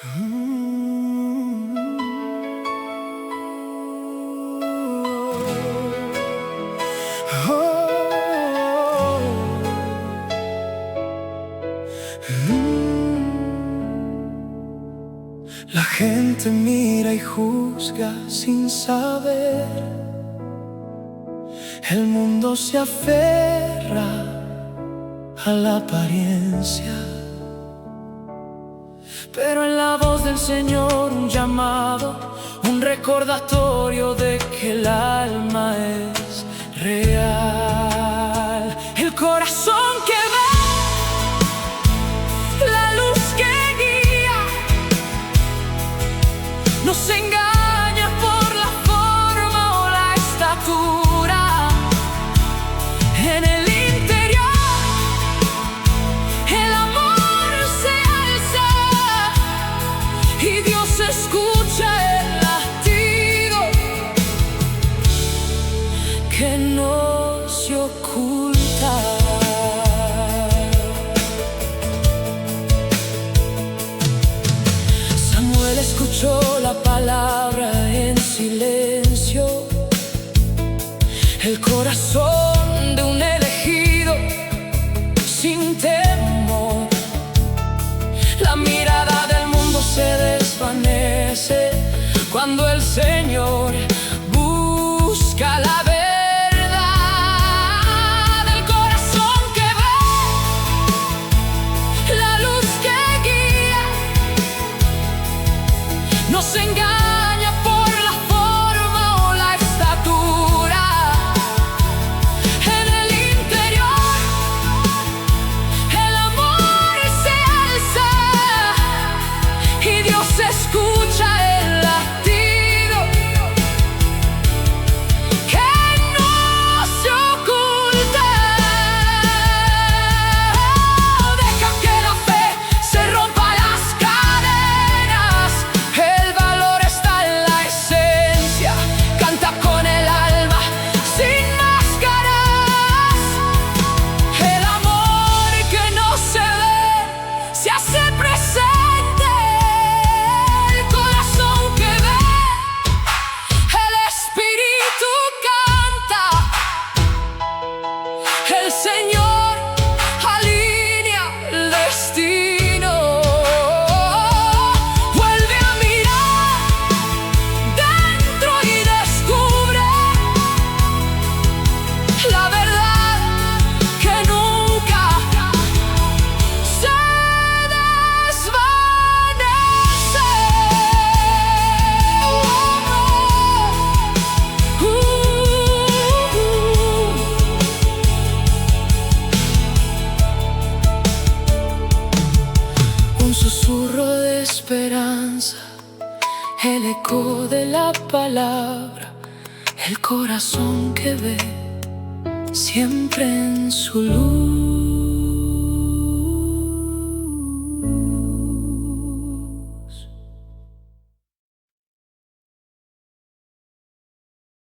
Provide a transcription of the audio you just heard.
La gente mira y juzga sin saber. El mundo se aferra a la apariencia, pero en la voz del Señor un llamado, un recordatorio de que el alma es real. El corazón que ve, la luz que guía, no se engaña por la forma o la estatura. En el interior el amor se alza y Dios escucha el latido que no se oculta. Samuel escuchó la palabra en silencio, el corazón de un elegido sin temor. La mirada del mundo se desvanece cuando el Señor busca la verdad. El corazón que ve, la luz que guía, no se engaña por la forma o la estatura. En el interior el amor se alza y Dios escucha el latido que no se oculta. Deja que la fe se rompa las cadenas. El valor está en la esencia. Canta con el alma sin máscaras. El amor que no se ve se hace presente. El corazón que ve, el espíritu canta. El Señor alinea el destino. Vuelve a mirar dentro y descubre la verdad que nunca se desvanece. Un susurro de esperanza, el eco de la palabra, el corazón que ve siempre en su luz.